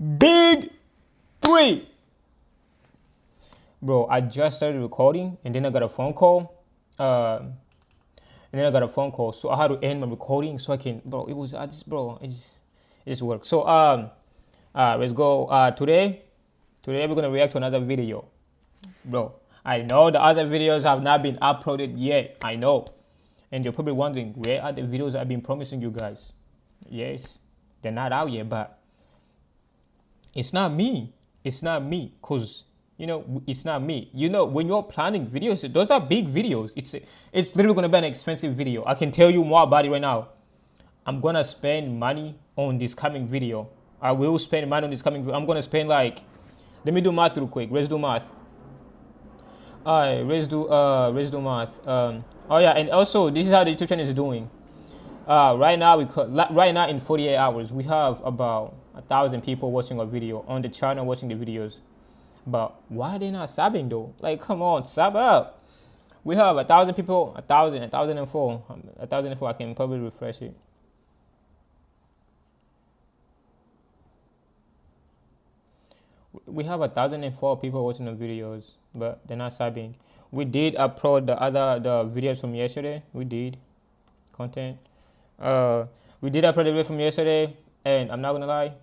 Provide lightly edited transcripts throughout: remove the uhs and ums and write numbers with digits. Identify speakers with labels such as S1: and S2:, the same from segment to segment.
S1: Big 3. Bro, I just started recording and then I got a phone call. So I had to end my recording so I can, bro. It just worked. So let's go. Today we're gonna react to another video, bro. I know the other videos have not been uploaded yet. I know, and you're probably wondering where are the videos I've been promising you guys. Yes, they're not out yet, but it's not me. It's not me, cause it's not me. When you're planning videos, those are big videos. It's literally gonna be an expensive video. I can tell you more about it right now. I'm gonna spend money on this coming video. I will spend money on this coming video. I'm gonna spend like, let me do math real quick. Let's do math. Alright, let's do math. Oh yeah, and also this is how the YouTube channel is doing. Right now in 48 hours we have about 1,000 people watching our video on the channel, watching the videos. But why are they not subbing though? Like, come on, sub up. We have 1,000 people, 1,004. I can probably refresh it. We have 1,004 people watching the videos, but they're not subbing. We did upload the videos from yesterday. We did content. We did upload the video from yesterday, and I'm not gonna lie,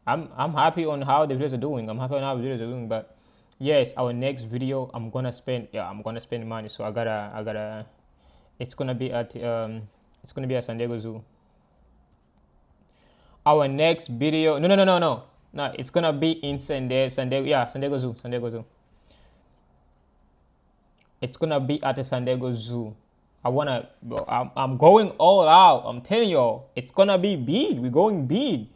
S1: I'm happy on how the videos are doing. But yes, our next video, I'm gonna spend money. So I gotta. It's gonna be at San Diego Zoo. Our next video, no. It's gonna be in San Diego Zoo. It's gonna be at the San Diego Zoo. I'm going all out. I'm telling y'all, it's gonna be big. We're going big.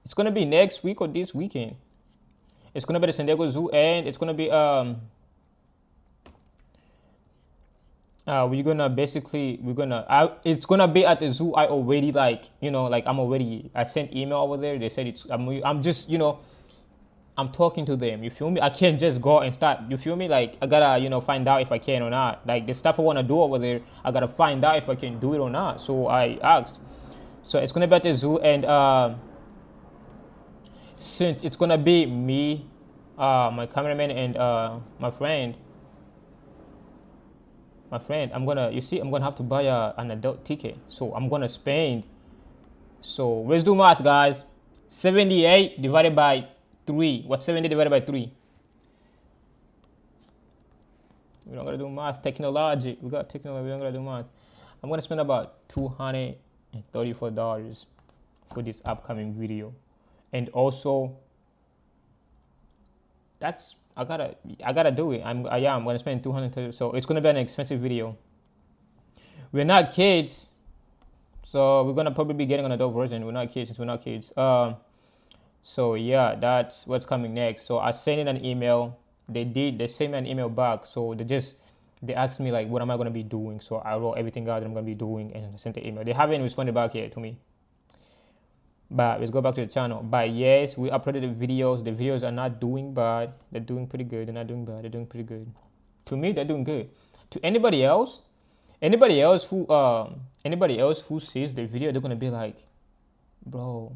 S1: It's gonna be next week or this weekend. It's gonna be the San Diego Zoo, and it's gonna be it's gonna be at the zoo. I already I sent email over there. They said I'm just I'm talking to them. You feel me? I can't just go and start. You feel me? Like, I gotta find out if I can or not. Like, the stuff I wanna do over there, I gotta find out if I can do it or not. So I asked. So it's gonna be at the zoo, and since it's gonna be me, my cameraman, and my friend, I'm gonna have to buy an adult ticket. So I'm gonna spend. So let's do math, guys. 78 divided by 3. What's 70 divided by 3? We're not gonna do math. Technology. We got technology. We're not gonna do math. I'm gonna spend about $234 for this upcoming video, and also I gotta do it. I'm gonna spend $230. So it's gonna be an expensive video. We're not kids, so we're gonna probably be getting an adult version. We're not kids since we're not kids. So yeah, that's what's coming next. So I sent in an email. They sent me an email back. So they asked me like, what am I gonna be doing? So I wrote everything out that I'm gonna be doing and sent the email. They haven't responded back yet to me. But let's go back to the channel. But yes, we uploaded the videos. The videos are not doing bad. They're doing pretty good. They're not doing bad. They're doing pretty good. To me, they're doing good. To anybody else who sees the video, they're gonna be like, bro,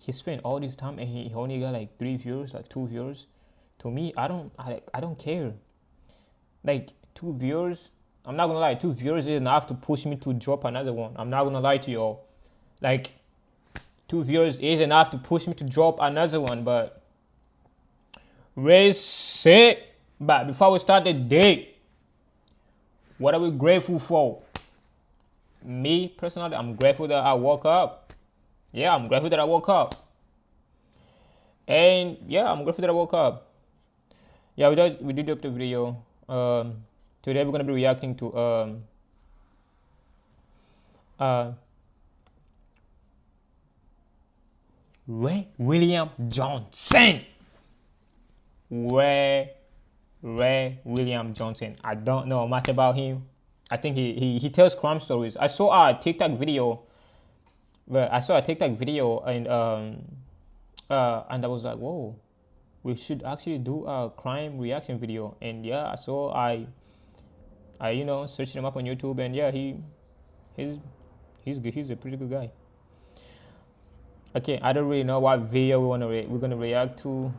S1: he spent all this time and he only got like 3 viewers, like 2 viewers. To me, I don't care. Like 2 viewers, I'm not gonna lie, 2 viewers is enough to push me to drop another one. I'm not gonna lie to y'all. Like 2 viewers is enough to push me to drop another one. But but before we start the day, what are we grateful for? Me personally, I'm grateful that I woke up. Yeah, I'm grateful that I woke up. And yeah, I'm grateful that I woke up. Yeah, we did up the video. Today we're gonna be reacting to Ray William Johnson. Ray William Johnson. I don't know much about him. I think he tells crime stories. I saw a TikTok video. But I saw a TikTok video, and I was like, whoa, we should actually do a crime reaction video. And yeah, so I searched him up on YouTube, and yeah, he's good. He's a pretty good guy. Okay, I don't really know what video we're gonna react to.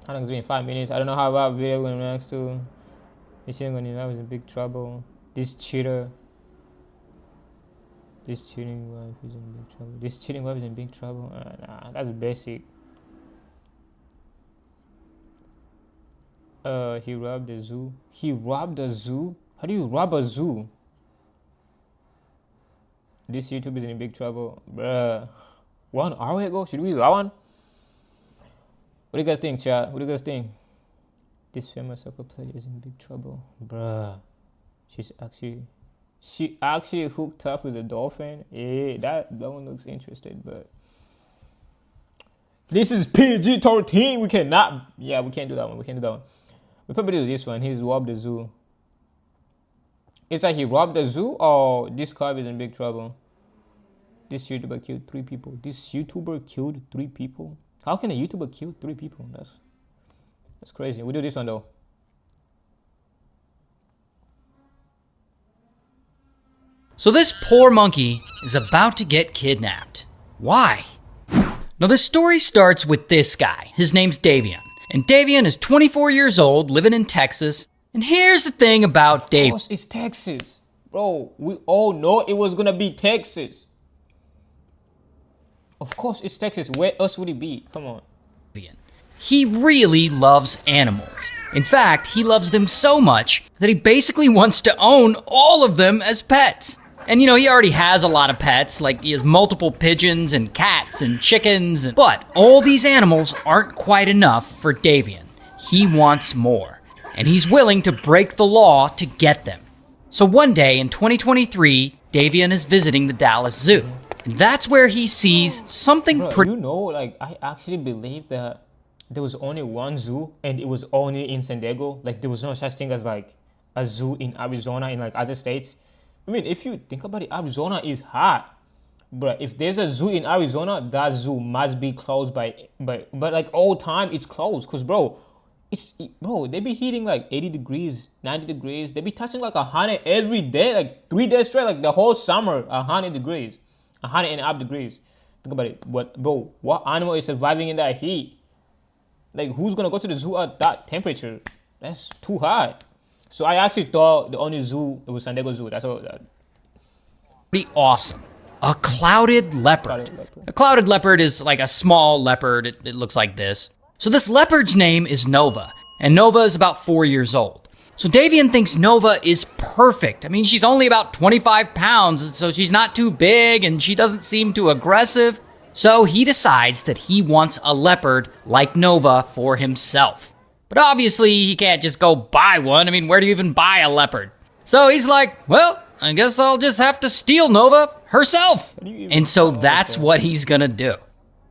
S1: I think it's been 5 minutes. I don't know how what video we're gonna react to. This shit gonna I was in big trouble. This cheater. This cheating wife is in big trouble. This cheating wife is in big trouble. Nah, that's basic. He robbed the zoo. He robbed a zoo? How do you rob a zoo? This YouTube is in big trouble. Bruh. 1 hour ago? Should we do that one? What do you guys think, chat? What do you guys think? This famous soccer player is in big trouble. Bruh. She actually hooked up with a dolphin. Yeah, that one looks interesting, but this is PG-13. We cannot. Yeah, we can't do that one. We can't do that one. We probably do this one. He's robbed the zoo. It's like he robbed the zoo, or this cop is in big trouble. This YouTuber killed 3 people. This YouTuber killed 3 people. How can a YouTuber kill 3 people? That's crazy. We do this one though.
S2: So this poor monkey is about to get kidnapped. Why? Now this story starts with this guy. His name's Davion. And Davion is 24 years old, living in Texas. And here's the thing about Davion. Of
S1: course it's Texas. Bro, we all know it was gonna be Texas. Of course it's Texas. Where else would it be? Come on.
S2: He really loves animals. In fact, he loves them so much that he basically wants to own all of them as pets. And you know, he already has a lot of pets, like he has multiple pigeons and cats and chickens, but all these animals aren't quite enough for Davion. He wants more, and he's willing to break the law to get them. So one day in 2023, Davion is visiting the Dallas Zoo, and that's where he sees something pretty...
S1: You know, like, I actually believe that there was only one zoo, and it was only in San Diego. Like, there was no such thing as, like, a zoo in Arizona, in, like, other states. I mean, if you think about it, Arizona is hot. But if there's a zoo in Arizona, that zoo must be closed but like, all time, it's closed. Because, bro, they be heating, like, 80 degrees, 90 degrees. They be touching, like, 100 every day, like, 3 days straight, like, the whole summer, 100 degrees. 100 and up degrees. Think about it. What animal is surviving in that heat? Like, who's gonna go to the zoo at that temperature? That's too hot. So I actually thought the only zoo, it was San Diego Zoo. That's all.
S2: Pretty awesome. A clouded leopard. A clouded leopard is like a small leopard. It looks like this. So this leopard's name is Nova, and Nova is about 4 years old. So Davion thinks Nova is perfect. I mean, she's only about 25 pounds, so she's not too big, and she doesn't seem too aggressive. So he decides that he wants a leopard like Nova for himself. But obviously, he can't just go buy one. I mean, where do you even buy a leopard? So he's like, well, I guess I'll just have to steal Nova herself. And so that's what he's gonna do.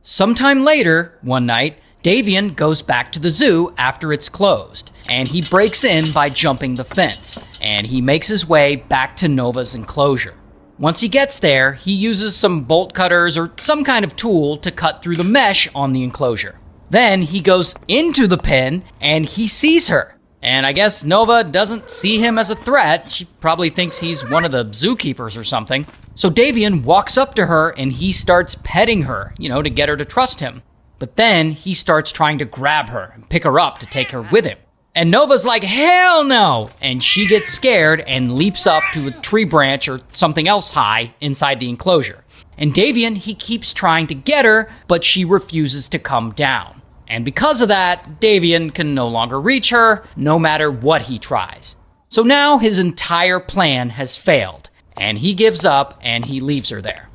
S2: Sometime later, one night, Davion goes back to the zoo after it's closed, and he breaks in by jumping the fence, and he makes his way back to Nova's enclosure. Once he gets there, he uses some bolt cutters or some kind of tool to cut through the mesh on the enclosure. Then he goes into the pen, and he sees her. And I guess Nova doesn't see him as a threat. She probably thinks he's one of the zookeepers or something. So Davion walks up to her, and he starts petting her, to get her to trust him. But then he starts trying to grab her and pick her up to take her with him. And Nova's like, hell no! And she gets scared and leaps up to a tree branch or something else high inside the enclosure. And Davion, he keeps trying to get her, but she refuses to come down. And because of that, Davion can no longer reach her, no matter what he tries. So now his entire plan has failed, and he gives up and he leaves her there.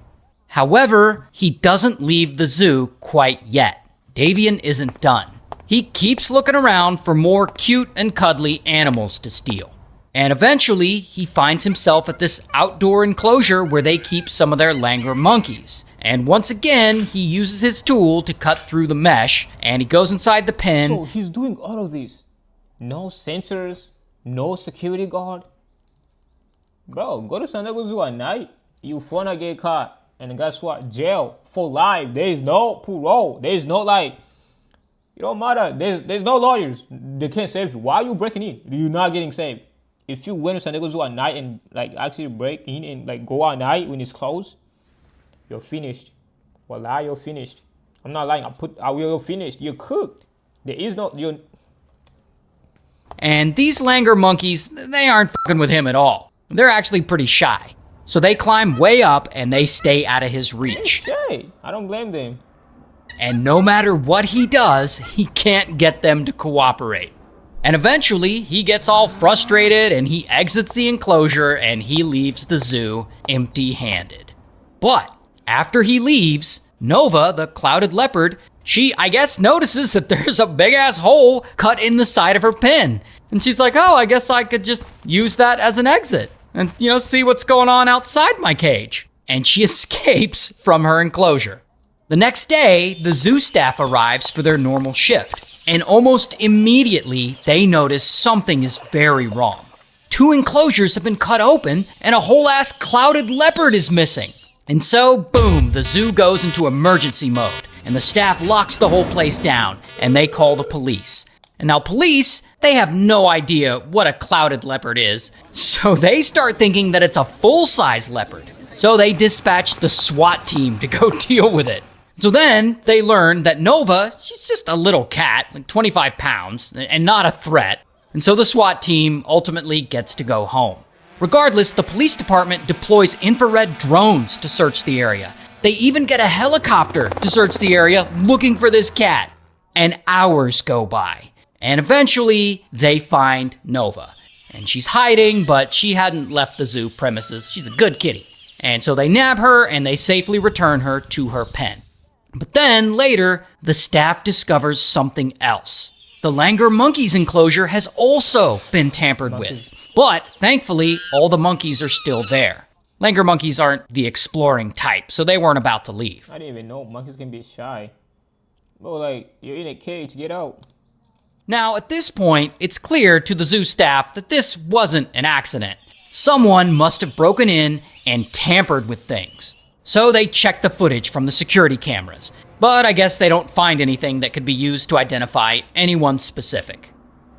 S2: However, he doesn't leave the zoo quite yet. Davion isn't done. He keeps looking around for more cute and cuddly animals to steal. And eventually, he finds himself at this outdoor enclosure where they keep some of their Langer monkeys. And once again, he uses his tool to cut through the mesh, and he goes inside the pen.
S1: So he's doing all of this. No sensors, no security guard. Bro, go to San Diego Zoo at night. You wanna get caught. And guess what? Jail for life. There is no parole. There is no, like, it don't matter. There's no lawyers. They can't save you. Why are you breaking in? You're not getting saved. If you went to San Diego Zoo at night and, like, actually break in and, like, go at night when it's closed, you're finished. Voila, you're finished. I'm not lying. You're finished. You're cooked. There is no, you're...
S2: And these langur monkeys, they aren't fucking with him at all. They're actually pretty shy. So they climb way up and they stay out of his reach.
S1: Shy. I don't blame them.
S2: And no matter what he does, he can't get them to cooperate. And eventually, he gets all frustrated and he exits the enclosure and he leaves the zoo empty-handed. But after he leaves, Nova, the clouded leopard, she, I guess, notices that there's a big-ass hole cut in the side of her pen. And she's like, oh, I guess I could just use that as an exit and, see what's going on outside my cage. And she escapes from her enclosure. The next day, the zoo staff arrives for their normal shift. And almost immediately, they notice something is very wrong. 2 enclosures have been cut open, and a whole-ass clouded leopard is missing. And so, boom, the zoo goes into emergency mode, and the staff locks the whole place down, and they call the police. And now police, they have no idea what a clouded leopard is, so they start thinking that it's a full-size leopard. So they dispatch the SWAT team to go deal with it. So then they learn that Nova, she's just a little cat, like 25 pounds, and not a threat. And so the SWAT team ultimately gets to go home. Regardless, the police department deploys infrared drones to search the area. They even get a helicopter to search the area looking for this cat. And hours go by. And eventually, they find Nova. And she's hiding, but she hadn't left the zoo premises. She's a good kitty. And so they nab her and they safely return her to her pen. But then, later, the staff discovers something else. The langur monkeys enclosure has also been tampered with. But, thankfully, all the monkeys are still there. Langur monkeys aren't the exploring type, so they weren't about to leave.
S1: I didn't even know monkeys can be shy. Bro, like, you're in a cage, get out.
S2: Now, at this point, it's clear to the zoo staff that this wasn't an accident. Someone must have broken in and tampered with things. So they check the footage from the security cameras, but I guess they don't find anything that could be used to identify anyone specific.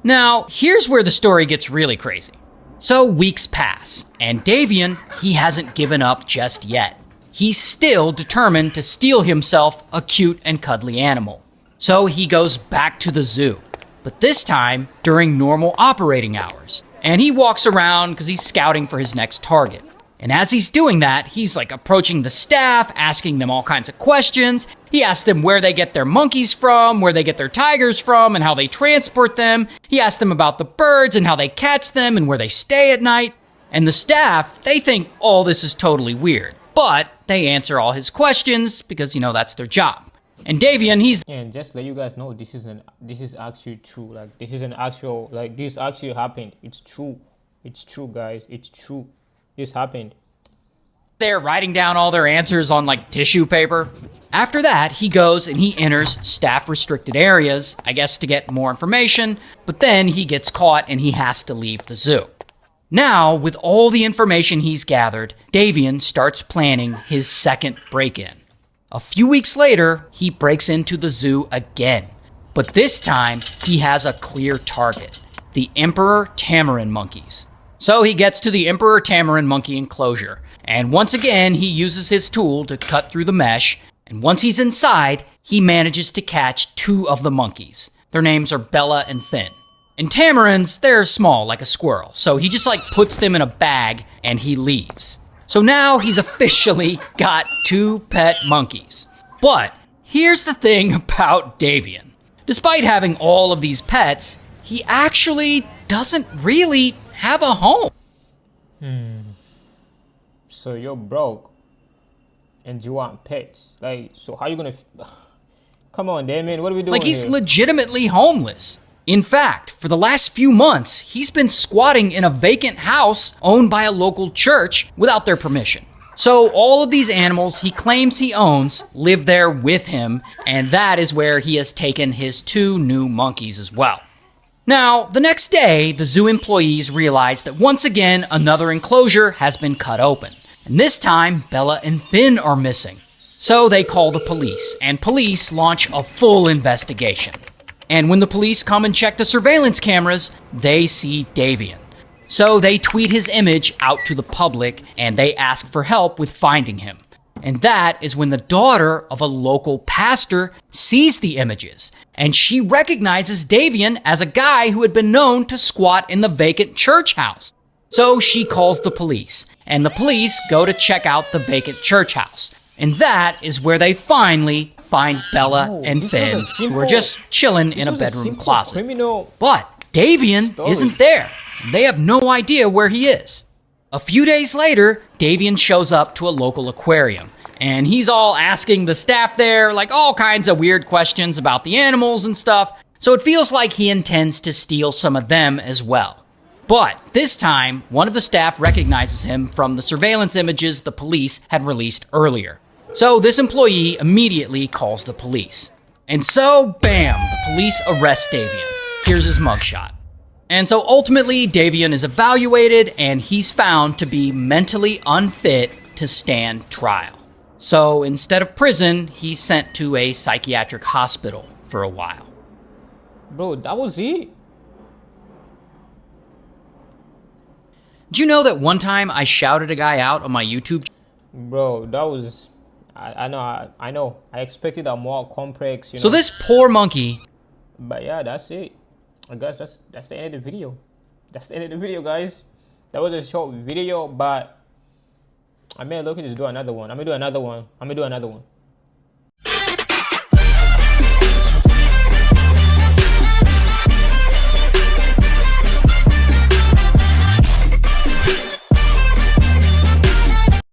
S2: Now, here's where the story gets really crazy. So weeks pass, and Davion, he hasn't given up just yet. He's still determined to steal himself a cute and cuddly animal. So he goes back to the zoo, but this time during normal operating hours. And he walks around because he's scouting for his next target. And as he's doing that, he's like approaching the staff, asking them all kinds of questions. He asks them where they get their monkeys from, where they get their tigers from, and how they transport them. He asks them about the birds and how they catch them and where they stay at night. And the staff, they think all this is totally weird. But they answer all his questions because, that's their job. And Davion, he's...
S1: And just let you guys know, this is actually true. Like, this actually happened. It's true. It's true, guys. It's true. This happened.
S2: They're writing down all their answers on tissue paper. After that, he goes and he enters staff restricted areas, I guess to get more information, but then he gets caught and he has to leave the zoo. Now, with all the information he's gathered, Davion starts planning his second break-in. A few weeks later, he breaks into the zoo again, but this time he has a clear target, the Emperor Tamarin monkeys. So he gets to the Emperor Tamarin monkey enclosure, and once again he uses his tool to cut through the mesh, and once he's inside, he manages to catch 2 of the monkeys. Their names are Bella and Finn. And Tamarins, they're small, like a squirrel, so he just puts them in a bag and he leaves. So now he's officially got 2 pet monkeys. But here's the thing about Davion. Despite having all of these pets, he actually doesn't really have a home.
S1: So you're broke and you want pets. So how you gonna... Come on, Damien, what are we doing
S2: he's
S1: here?
S2: legitimately homeless. In fact, for the last few months, he's been squatting in a vacant house owned by a local church without their permission. So all of these animals he claims he owns live there with him, and that is where he has taken his 2 new monkeys as well. Now, the next day, the zoo employees realize that once again, another enclosure has been cut open. And this time, Bella and Finn are missing. So they call the police, and police launch a full investigation. And when the police come and check the surveillance cameras, they see Davion. So they tweet his image out to the public, and they ask for help with finding him. And that is when the daughter of a local pastor sees the images, and she recognizes Davion as a guy who had been known to squat in the vacant church house. So she calls the police, and the police go to check out the vacant church house. And that is where they finally find Bella and Finn, who are just chilling in a bedroom closet. But Davion isn't there. They have no idea where he is. A few days later, Davion shows up to a local aquarium, and he's all asking the staff there like all kinds of weird questions about the animals and stuff, so it feels like he intends to steal some of them as well. But this time, one of the staff recognizes him from the surveillance images the police had released earlier. So this employee immediately calls the police. And so, bam, the police arrest Davion. Here's his mugshot. And so ultimately, Davion is evaluated and he's found to be mentally unfit to stand trial. So instead of prison, he's sent to a psychiatric hospital for a while.
S1: Bro, that was it?
S2: Do you know that one time I shouted a guy out on my YouTube?
S1: Bro, that was... I know. I expected a more complex,
S2: So this poor monkey...
S1: But yeah, that's it. I guess that's the end of the video. That's the end of the video, guys. That was a short video, but I may look at this, do another one. I'm gonna do another one.